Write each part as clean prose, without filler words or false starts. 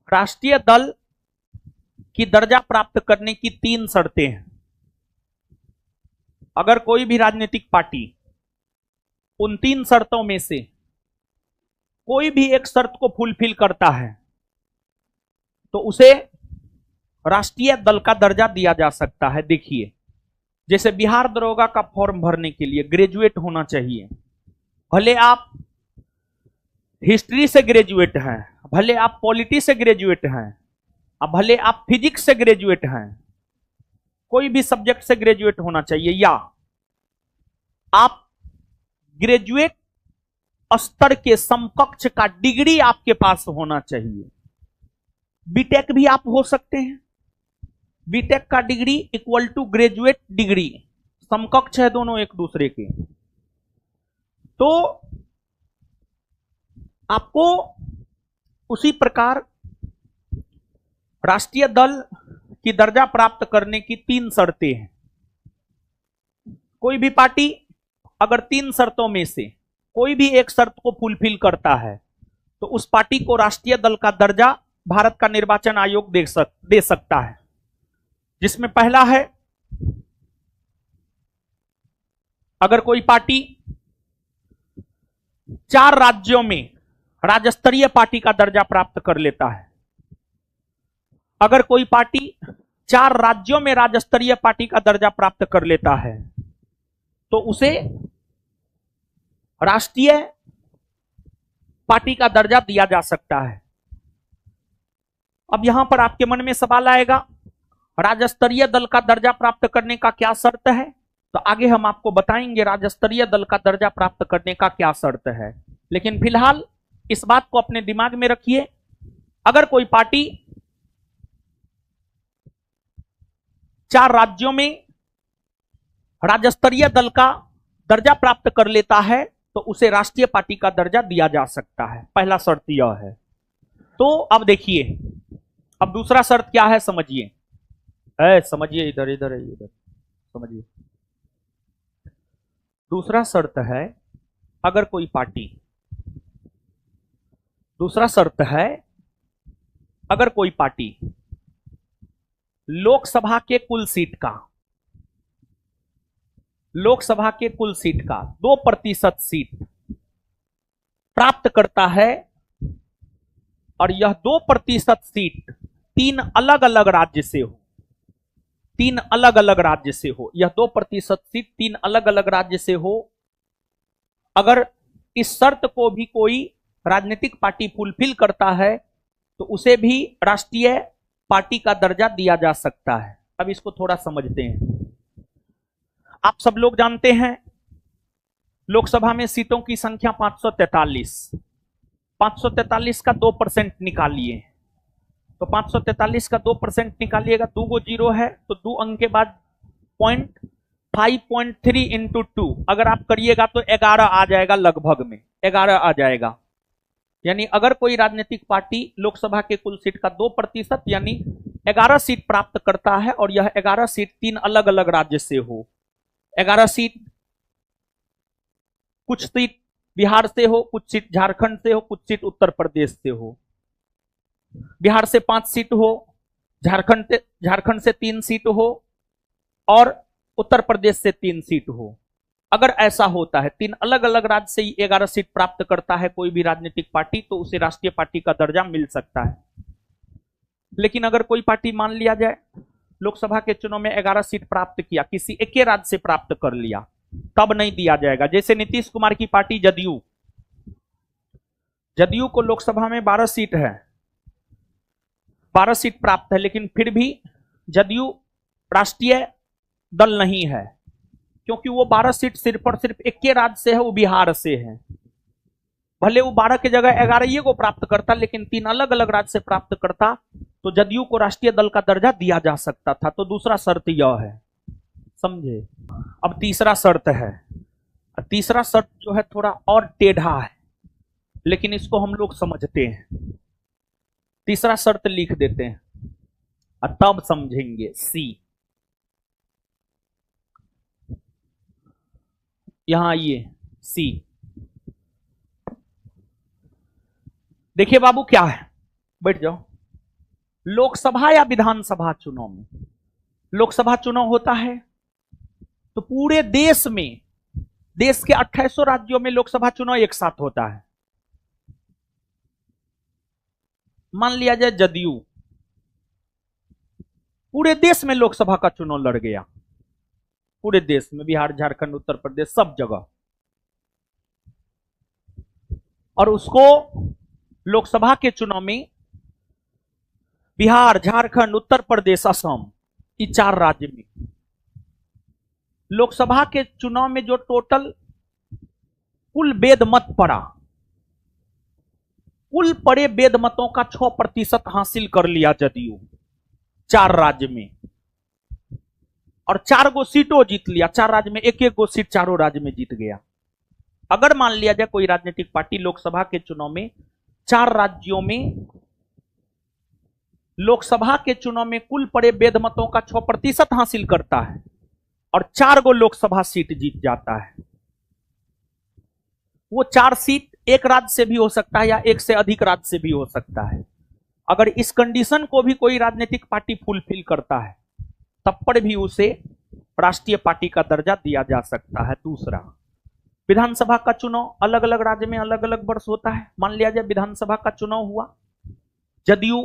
राष्ट्रीय दल की दर्जा प्राप्त करने की 3 शर्तें हैं। अगर कोई भी राजनीतिक पार्टी उन 3 शर्तों में से कोई भी एक शर्त को फुलफिल करता है तो उसे राष्ट्रीय दल का दर्जा दिया जा सकता है। देखिए, जैसे बिहार दरोगा का फॉर्म भरने के लिए ग्रेजुएट होना चाहिए, भले आप हिस्ट्री से ग्रेजुएट हैं, भले आप पॉलिटी से ग्रेजुएट हैं, भले आप फिजिक्स से ग्रेजुएट हैं, कोई भी सब्जेक्ट से ग्रेजुएट होना चाहिए, या आप ग्रेजुएट स्तर के समकक्ष का डिग्री आपके पास होना चाहिए। बीटेक भी आप हो सकते हैं, बीटेक का degree equal to graduate degree, समकक्ष है दोनों एक दूसरे के। तो आपको उसी प्रकार राष्ट्रीय दल की दर्जा प्राप्त करने की 3 शर्तें हैं। कोई भी पार्टी अगर 3 शर्तों में से कोई भी एक शर्त को फुलफिल करता है तो उस पार्टी को राष्ट्रीय दल का दर्जा भारत का निर्वाचन आयोग दे सकता है। जिसमें पहला है, अगर कोई पार्टी 4 राज्यों में राज्य स्तरीय पार्टी का दर्जा प्राप्त कर लेता है, अगर कोई पार्टी 4 राज्यों में राज्य स्तरीय पार्टी का दर्जा प्राप्त कर लेता है तो उसे राष्ट्रीय पार्टी का दर्जा दिया जा सकता है। अब यहां पर आपके मन में सवाल आएगा, राज्य स्तरीय दल का दर्जा प्राप्त करने का क्या शर्त है? तो आगे हम आपको बताएंगे राज्य स्तरीय दल का दर्जा प्राप्त करने का क्या शर्त है। लेकिन फिलहाल इस बात को अपने दिमाग में रखिए, अगर कोई पार्टी 4 राज्यों में राज्य स्तरीय दल का दर्जा प्राप्त कर लेता है तो उसे राष्ट्रीय पार्टी का दर्जा दिया जा सकता है। पहला शर्त यह है। तो अब देखिए, अब दूसरा शर्त क्या है समझिए। समझिए, इधर इधर इधर समझिए। दूसरा शर्त है, अगर कोई पार्टी, दूसरा शर्त है, अगर कोई पार्टी लोकसभा के कुल सीट का 2% सीट प्राप्त करता है और यह 2% सीट 3 अलग अलग राज्य से हो, 3 अलग अलग राज्य से हो, यह 2% सीट 3 अलग अलग राज्य से हो, अगर इस शर्त को भी कोई राजनीतिक पार्टी फुलफिल करता है तो उसे भी राष्ट्रीय पार्टी का दर्जा दिया जा सकता है। अब इसको थोड़ा समझते हैं। आप सब लोग जानते हैं लोकसभा में सीटों की संख्या 543, 543 का 2% निकालिए, तो 543 का 2% निकालिएगा, 2 गो 0 है तो 2 अंक के बाद 5.3 इंटू 2 अगर आप करिएगा तो 11 आ जाएगा, लगभग में 11 आ जाएगा। यानी अगर कोई राजनीतिक पार्टी लोकसभा के कुल सीट का 2% यानी 11 सीट प्राप्त करता है और यह 11 सीट 3 अलग अलग राज्य से हो, 11 सीट, कुछ सीट बिहार से हो, कुछ सीट झारखंड से हो, कुछ सीट उत्तर प्रदेश से हो, बिहार से 5 सीट हो, झारखंड से 3 सीट हो और उत्तर प्रदेश से 3 सीट हो। अगर ऐसा होता है, 3 अलग अलग राज्य से 11 सीट प्राप्त करता है कोई भी राजनीतिक पार्टी, तो उसे राष्ट्रीय पार्टी का दर्जा मिल सकता है। लेकिन अगर कोई पार्टी, मान लिया जाए लोकसभा के चुनाव में 11 सीट प्राप्त किया, किसी एक ही राज्य से प्राप्त कर लिया, तब नहीं दिया जाएगा। जैसे नीतीश कुमार की पार्टी जदयू को लोकसभा में 12 सीट है, 12 सीट प्राप्त है, लेकिन फिर भी जदयू राष्ट्रीय दल नहीं है, क्योंकि वो 12 सीट सिर्फ और सिर्फ एक ही राज्य से है, वो बिहार से है। भले वो 12 की जगह 11 को प्राप्त करता, लेकिन 3 अलग अलग राज्य से प्राप्त करता तो जदयू को राष्ट्रीय दल का दर्जा दिया जा सकता था। तो दूसरा शर्त यह है, समझे। अब तीसरा शर्त है, तीसरा शर्त जो है थोड़ा और टेढ़ा है। लेकिन इसको हम लोग समझते हैं। तीसरा शर्त लिख देते हैं और तब समझेंगे। सी, यहां आइए। सी देखिए बाबू क्या है, बैठ जाओ। लोकसभा या विधानसभा चुनाव में, लोकसभा चुनाव होता है तो पूरे देश में, देश के 2800 राज्यों में लोकसभा चुनाव एक साथ होता है। मान लिया जाए जदयू पूरे देश में लोकसभा का चुनाव लड़ गया, पूरे देश में, बिहार, झारखंड, उत्तर प्रदेश, सब जगह, और उसको लोकसभा के चुनाव में बिहार, झारखंड, उत्तर प्रदेश, असम, ये 4 राज्य में लोकसभा के चुनाव में जो टोटल कुल वेद मत पड़ा, कुल पड़े वेद मतों का 6% हासिल कर लिया जदयू 4 राज्य में, और 4 गो सीटों जीत लिया। 4 राज्य में एक एक गो सीट चारों राज्य में जीत गया। अगर मान लिया जाए कोई राजनीतिक पार्टी लोकसभा के चुनाव में 4 राज्यों में, लोकसभा के चुनाव में कुल पड़े वेद मतों का 6% हासिल करता है और 4 गो लोकसभा सीट जीत जाता है, वो 4 सीट एक राज्य से भी हो सकता है या एक से अधिक राज्य से भी हो सकता है। अगर इस कंडीशन को भी कोई राजनीतिक पार्टी फुलफिल करता है तब पर भी उसे राष्ट्रीय पार्टी का दर्जा दिया जा सकता है। दूसरा, विधानसभा का चुनाव अलग अलग राज्य में अलग अलग वर्ष होता है। मान लिया जाए विधानसभा का चुनाव हुआ, जदयू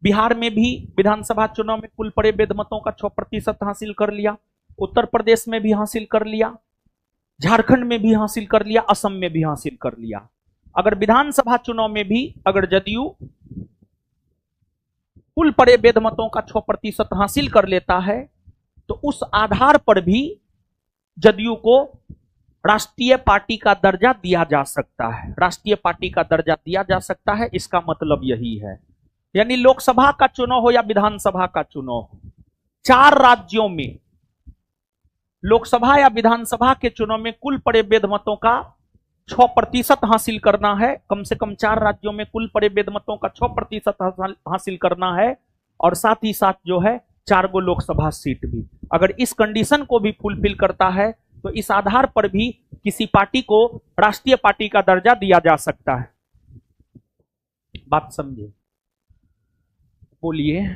बिहार में भी विधानसभा चुनाव में कुल पड़े वेद मतों का 6% हासिल कर लिया, उत्तर प्रदेश में भी हासिल कर लिया, झारखंड में भी हासिल कर लिया, असम में भी हासिल कर लिया। अगर विधानसभा चुनाव में भी अगर जदयू कुल पड़े वेद मतों का 6% हासिल कर लेता है तो उस आधार पर भी जदयू को राष्ट्रीय पार्टी का दर्जा दिया जा सकता है, राष्ट्रीय पार्टी का दर्जा दिया जा सकता है। इसका मतलब यही है, यानी लोकसभा का चुनाव हो या विधानसभा का चुनाव हो, 4 राज्यों में लोकसभा या विधानसभा के चुनाव में कुल पड़े वेद मतों का 6% हासिल करना है। कम से कम 4 राज्यों में कुल पड़े वेद मतों का 6% हासिल करना है, और साथ ही साथ जो है 4 गो लोकसभा सीट भी। अगर इस कंडीशन को भी फुलफिल करता है तो इस आधार पर भी किसी पार्टी को राष्ट्रीय पार्टी का दर्जा दिया जा सकता है। बात समझे? बोलिए।